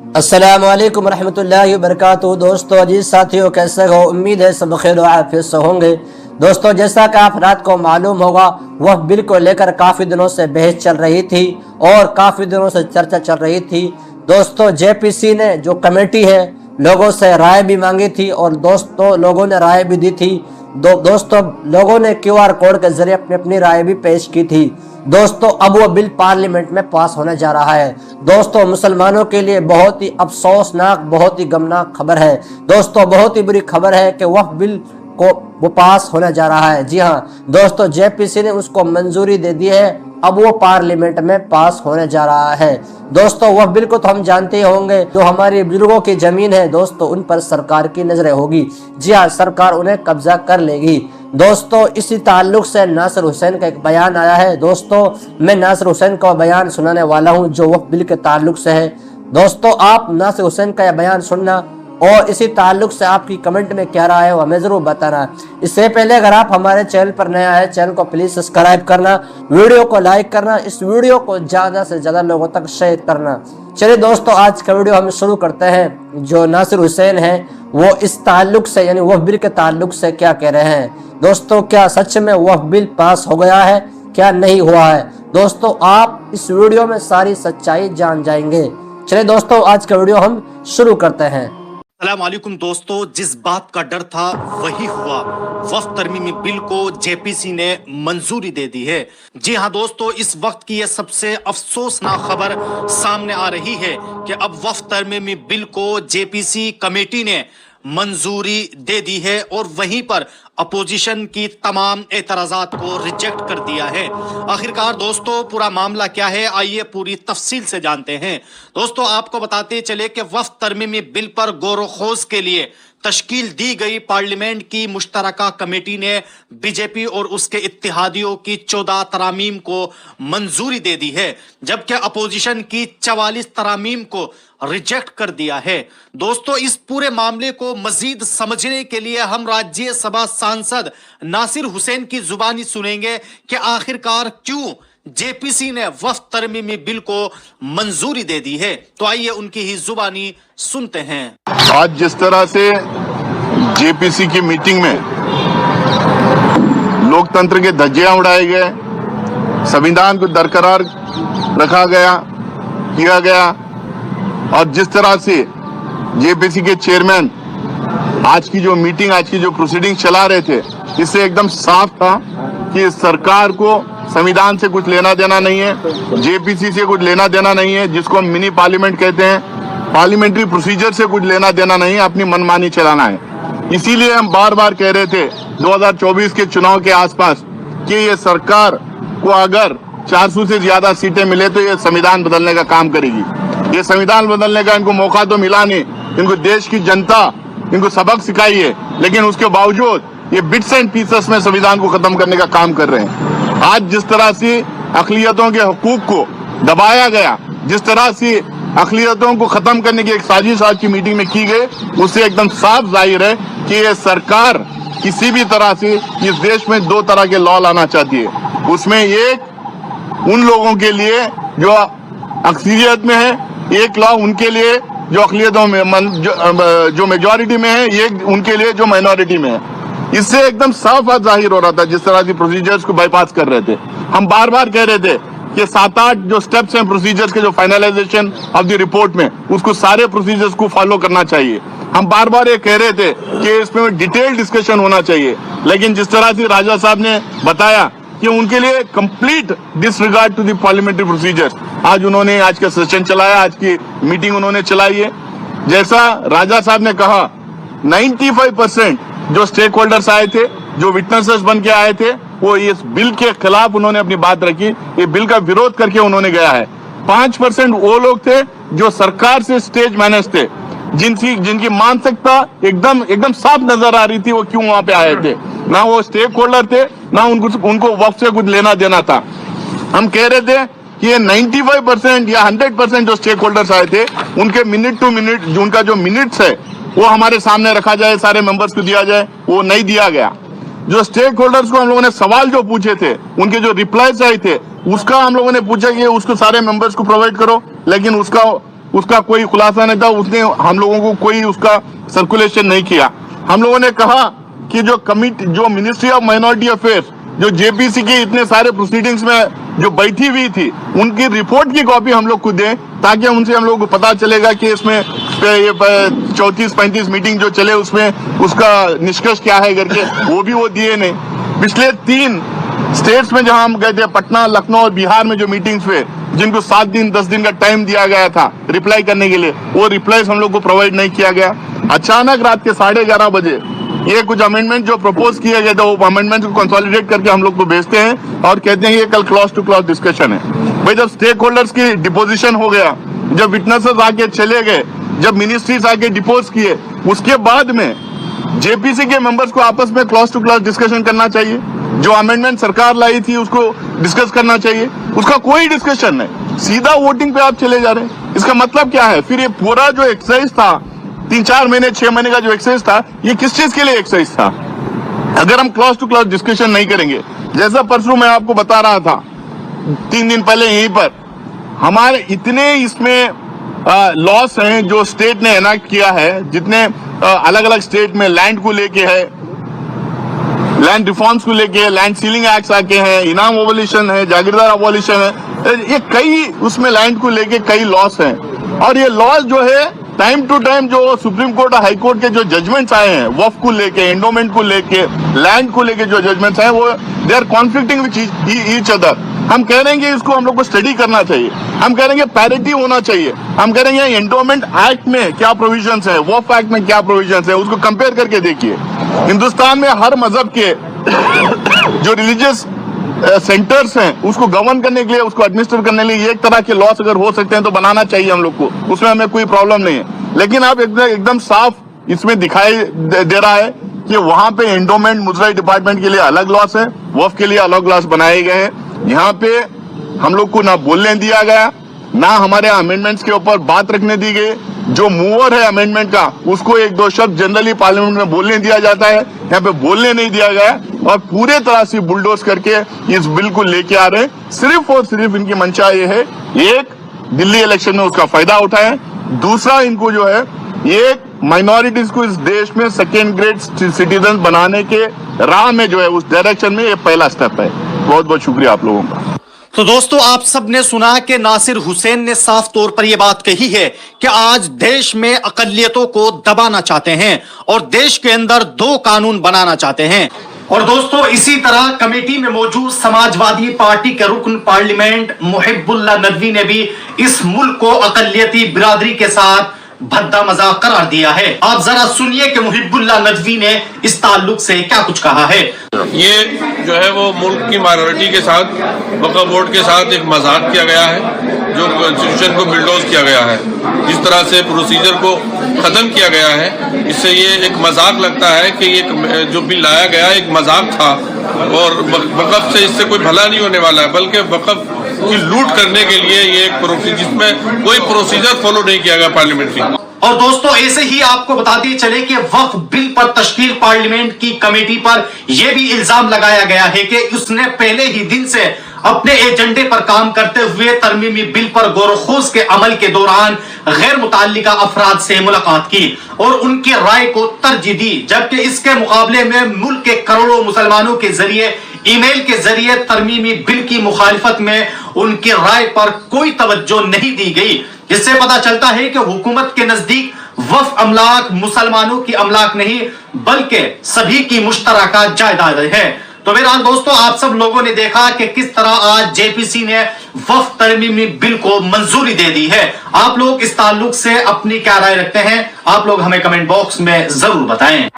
अस्सलाम वालेकुम रहमतुल्लाहि व बरकातुहू। दोस्तों अजीज साथियों, कैसे हो? उम्मीद है सब खैर व आफियत से होंगे। दोस्तों, जैसा कि आप रात को मालूम होगा, वह बिल को लेकर काफ़ी दिनों से बहस चल रही थी और काफ़ी दिनों से चर्चा चल रही थी। दोस्तों, जेपीसी ने जो कमेटी है, लोगों से राय भी मांगी थी और दोस्तों लोगों ने राय भी दी थी। दोस्तों, लोगों ने क्यूआर कोड के जरिए अपनी अपनी राय भी पेश की थी। दोस्तों, अब वो बिल पार्लियामेंट में पास होने जा रहा है। दोस्तों, मुसलमानों के लिए बहुत ही अफसोसनाक, बहुत ही गमनाक खबर है। दोस्तों, बहुत ही बुरी खबर है कि वह बिल को वो पास होने जा रहा है। जी हाँ दोस्तों, जेपीसी ने उसको मंजूरी दे दी है। अब वो पार्लियामेंट में पास होने जा रहा है। दोस्तों, वह बिल को तो हम जानते ही होंगे, जो हमारे बुजुर्गों की जमीन है दोस्तों, उन पर सरकार की नजरें होगी। जी हाँ, सरकार उन्हें कब्जा कर लेगी। दोस्तों, इसी ताल्लुक से नासिर हुसैन का एक बयान आया है। दोस्तों, मैं नासिर हुसैन का बयान सुनाने वाला हूं जो वह बिल के ताल्लुक से है। दोस्तों, आप नासिर हुसैन का यह बयान सुनना और इसी ताल्लुक से आपकी कमेंट में क्या राय है वो हमें जरूर बताना। इससे पहले अगर आप हमारे चैनल पर नया है, चैनल को प्लीज सब्सक्राइब करना, वीडियो को लाइक करना, इस वीडियो को ज्यादा से ज्यादा लोगों तक शेयर करना। चलिए दोस्तों, आज का वीडियो हम शुरू करते हैं। जो नासिर हुसैन है वो इस ताल्लुक से, यानी वह बिल के ताल्लुक से क्या कह रहे हैं। दोस्तों, क्या सच में वह बिल पास हो गया है, क्या नहीं हुआ है? दोस्तों, आप इस वीडियो में सारी सच्चाई जान जाएंगे। चलिए दोस्तों, आज का वीडियो हम शुरू करते हैं। अस्सलामुअलैकुम दोस्तों, जिस बात का डर था वही हुआ। वक्फ तरमीमी बिल को जेपीसी ने मंजूरी दे दी है। जी हां दोस्तों, इस वक्त की यह सबसे अफसोसनाक खबर सामने आ रही है कि अब वक्फ तरमीमी बिल को जेपीसी कमेटी ने मंजूरी दे दी है और वहीं पर अपोजिशन की तमाम एतराजात को रिजेक्ट कर दिया है। आखिरकार दोस्तों, पूरा मामला क्या है, आइए पूरी तफसील से जानते हैं। दोस्तों, आपको बताते चले कि वक्फ तरमीमी बिल पर गौर-ओ-खोज के लिए तश्कील दी गई पार्लियामेंट की मुश्तरका कमेटी ने बीजेपी और उसके इत्तेहादियों की 14 तरामीम को मंजूरी दे दी है, जबकि अपोजिशन की 44 तरामीम को रिजेक्ट कर दिया है। दोस्तों, इस पूरे मामले को मजीद समझने के लिए हम राज्यसभा सांसद नासिर हुसैन की जुबानी सुनेंगे कि आखिरकार क्यों जेपीसी ने वक्फ तरमीमी बिल को मंजूरी दे दी है। तो आइए उनकी ही जुबानी सुनते हैं। आज जिस तरह से जेपीसी की मीटिंग में लोकतंत्र के धज्जियां उड़ाए गए, संविधान को बरकरार रखा गया, किया गया, और जिस तरह से जेपीसी के चेयरमैन आज की जो मीटिंग, आज की जो प्रोसीडिंग चला रहे थे, इससे एकदम साफ था कि सरकार को संविधान से कुछ लेना देना नहीं है, जेपीसी से कुछ लेना देना नहीं है, जिसको हम मिनी पार्लियामेंट कहते हैं, पार्लियामेंट्री प्रोसीजर से कुछ लेना देना नहीं है, अपनी मनमानी चलाना है। इसीलिए हम बार बार कह रहे थे 2024 के चुनाव के आसपास कि ये सरकार को अगर 400 से ज्यादा सीटें मिले तो ये संविधान बदलने का काम करेगी। ये संविधान बदलने का इनको मौका तो मिला नहीं, इनको देश की जनता इनको सबक सिखाई है, लेकिन उसके बावजूद ये बिट्स एंड पीसेस में संविधान को खत्म करने का काम कर रहे हैं। आज जिस तरह से अक़लियतों के हकूक को दबाया गया, जिस तरह से अक़लियतों को खत्म करने की एक साजिश आज की मीटिंग में की गई, उससे एकदम साफ जाहिर है कि ये सरकार किसी भी तरह से इस देश में दो तरह के लॉ लाना चाहती है। उसमें एक उन लोगों के लिए जो अक्सरियत में है, एक लॉ उनके लिए जो अक़लियतों में जो मेजॉरिटी में है, ये उनके लिए जो माइनॉरिटी में है। इससे एकदम साफ बात जाहिर हो रहा था जिस तरह से प्रोसीजर्स को बाईपास कर रहे थे। हम बार बार कह रहे थे कि 7-8 जो स्टेप्स हैं प्रोसीजर्स के, जो फाइनलाइजेशन ऑफ द रिपोर्ट में, उसको सारे प्रोसीजर्स को फॉलो करना चाहिए। हम बार बार ये कह रहे थे कि इसमें डिटेल डिस्कशन होना चाहिए, लेकिन जिस तरह से राजा साहब ने बताया कि उनके लिए complete disregard to the parliamentary procedures, आज उन्होंने आज का सेशन चलाया, आज की मीटिंग उन्होंने चलाई है। जैसा राजा साहब ने कहा, 95% जो स्टेक होल्डर्स आए थे, जो विटनेसेस बन के आए थे, वो इस बिल के खिलाफ उन्होंने अपनी बात रखी, ये बिल का विरोध करके उन्होंने गया है। 5% वो लोग थे जो सरकार से स्टेज मैनेज थे, जिनकी मानसिकता एकदम साफ नजर आ रही थी, वो क्यों वहां पे आए थे। ना वो स्टेक होल्डर थे, ना उनको वक्त से कुछ लेना देना था। हम कह रहे थे कि ये 95% या 100% जो स्टेक होल्डर्स आए थे, उनके मिनट टू मिनट उनका जो मिनट्स है वो हमारे सामने रखा जाए, सारे मेंबर्स को दिया जाए। वो नहीं दिया गया। जो स्टेक होल्डर्स को हम लोगों ने सवाल जो पूछे थे, उनके जो रिप्लाईज आए थे, उसका हम लोगों ने पूछा कि उसको सारे मेंबर्स को प्रोवाइड करो, लेकिन उसका उसका कोई खुलासा नहीं था, उसने हम लोगों को कोई उसका सर्कुलेशन नहीं किया। हम लोगों ने कहा कि जो कमिटी, जो मिनिस्ट्री ऑफ माइनॉरिटी अफेयर्स, जो जेपीसी के इतने सारे प्रोसीडिंग्स में जो बैठी हुई थी, उनकी रिपोर्ट की कॉपी हम लोग को दें, ताकि उनसे हम लोग को पता चलेगा कि इसमें ये 34-35 मीटिंग जो चले उसमें उसका निष्कर्ष क्या है करके, वो दिए नहीं। पिछले 3 स्टेट्स में जहां हम गए थे, पटना, लखनऊ और बिहार में जो मीटिंग्स हुए, जिनको 7 दिन 10 दिन का टाइम दिया गया था रिप्लाई करने के लिए, वो रिप्लाईज हम लोग को प्रोवाइड नहीं किया गया। अचानक रात के 11:30 बजे ये कुछ अमेंडमेंट जो प्रपोज किए गए थे, वो अमेंडमेंट को कंसोलिडेट करके हम लोग को भेजते हैं और कहते हैं ये कल क्लॉज टू क्लॉज डिस्कशन है। भाई, जब स्टेक होल्डर्स की डिपोजिशन हो गया, जब विटनेसेस आके चले गए, जब मिनिस्ट्रीज आके डिपोज किए, उसके बाद में जेपीसी के मेंबर्स को आपस में क्लॉज टू क्लॉज डिस्कशन करना चाहिए। जो अमेंडमेंट सरकार लाई थी उसको डिस्कस करना चाहिए, उसका कोई डिस्कशन नहीं, सीधा वोटिंग पे आप चले जा रहे हैं। इसका मतलब क्या है? फिर ये पूरा जो एक्सरसाइज था, 3-4 महीने 6 महीने का जो एक्सरसाइज था, ये किस चीज के लिए एक्सरसाइज था? अगर हम क्लॉज टू क्लॉज डिस्कशन नहीं करेंगे, जैसा परसों मैं आपको बता रहा था 3 दिन पहले यहीं पर, हमारे इतने इसमें लॉस हैं जो स्टेट ने एनाक्ट किया है, जितने अलग अलग स्टेट में लैंड को लेके है, लैंड रिफॉर्म्स को लेके, लैंड सीलिंग एक्ट्स आके हैं, इनाम अबॉलिशन है, जागीरदार अबॉलिशन है, ये कई उसमें लैंड को लेके कई लॉस हैं। और ये लॉस जो है टाइम टू टाइम जो सुप्रीम कोर्ट और हाई कोर्ट के जो जजमेंट्स आए हैं, वक्फ को लेके, एंडोमेंट को लेके, लैंड को लेके जो जजमेंट्स आए, वो they are conflicting with each other. हम कह रहे हैं कि इसको हम लोग को स्टडी करना चाहिए, हम कह रहे हैं पैरिटी होना चाहिए, हम कह रहे हैं एंडोमेंट एक्ट में क्या प्रोविजंस है, वक्फ एक्ट में क्या प्रोविजंस है, उसको कंपेयर करके देखिए। हिंदुस्तान में हर मजहब के जो रिलीजियस सेंटर्स हैं, उसको गवर्न करने के लिए, उसको एडमिनिस्टर करने के लिए एक तरह के लॉस अगर हो सकते हैं तो बनाना चाहिए हम लोग को, उसमें हमें कोई प्रॉब्लम नहीं है। लेकिन आप एकदम साफ इसमें दिखाई दे रहा है कि वहां पे एंडोमेंट, मुजराई डिपार्टमेंट के लिए अलग लॉस है, वक्फ के लिए अलग लॉस बनाए गए हैं। यहाँ पे हम लोग को ना बोलने दिया गया, ना हमारे अमेंडमेंट्स के ऊपर बात रखने दी गई। जो मूवर है अमेंडमेंट का, उसको 1-2 शब्द जनरली पार्लियामेंट में बोलने दिया जाता है, यहाँ पे बोलने नहीं दिया गया और पूरे तरह से बुलडोज करके इस बिल को लेके आ रहे हैं। सिर्फ और सिर्फ इनकी मंशा ये है, एक, दिल्ली इलेक्शन में उसका फायदा उठाएं, दूसरा इनको जो है एक माइनॉरिटीज को इस देश में सेकेंड ग्रेड सिटीजन बनाने के राह में जो है, उस डायरेक्शन में ये पहला स्टेप है। बहुत बहुत शुक्रिया आप लोगों का। तो दोस्तों, आप सबने सुना कि नासिर हुसैन ने साफ तौर पर यह बात कही है कि आज देश में अकलियतों को दबाना चाहते हैं और देश के अंदर 2 कानून बनाना चाहते हैं। और दोस्तों, इसी तरह कमेटी में मौजूद समाजवादी पार्टी के रुकन पार्लियामेंट मुहिब्बुल्लाह नदवी ने भी इस मुल्क को अकलियती बिरादरी के साथ भद्दा मजाक करार दिया है। आप जरा सुनिए कि मुहिब्बुल्लाह नदवी ने इस ताल्लुक से क्या कुछ कहा है। ये जो है वो मुल्क की माइनॉरिटी के साथ, वक्फ बोर्ड के साथ एक मजाक किया गया है, जो कॉन्स्टिट्यूशन को बिल्डोज किया गया है, जिस तरह से प्रोसीजर को खत्म किया गया है, इससे ये एक मजाक लगता है कि ये जो बिल लाया गया एक मजाक था और वक्फ से इससे कोई भला नहीं होने वाला है, बल्कि वक्फ की लूट करने के लिए ये एक प्रोसीजर, जिसमें कोई प्रोसीजर फॉलो नहीं किया गया पार्लियामेंट्री। और दोस्तों, ऐसे ही आपको बताते चले कि वक्फ बिल पर तश्कील पार्लियामेंट की कमेटी पर यह भी इल्जाम लगाया गया है कि उसने पहले ही दिन से अपने एजेंडे पर काम करते हुए तरमीमी बिल पर गौर-व-खोज के अमल के दौरान गैर मुताल्लिका अफराद से मुलाकात की और उनकी राय को तरजीह दी, जबकि इसके मुकाबले में मुल्क के करोड़ों मुसलमानों के जरिए ईमेल के जरिए तरमीमी बिल की मुखालिफत में उनकी राय पर कोई तवज्जो नहीं दी गई। जिससे पता चलता है कि हुकूमत के नजदीक वक्फ अमलाक मुसलमानों की अमलाक नहीं, बल्कि सभी की मुश्तरका जायदाद है। तो बहरहाल दोस्तों, आप सब लोगों ने देखा कि किस तरह आज जेपीसी ने वक्फ तरमीमी बिल को मंजूरी दे दी है। आप लोग इस ताल्लुक से अपनी क्या राय रखते हैं? आप लोग हमें कमेंट बॉक्स में जरूर बताएं।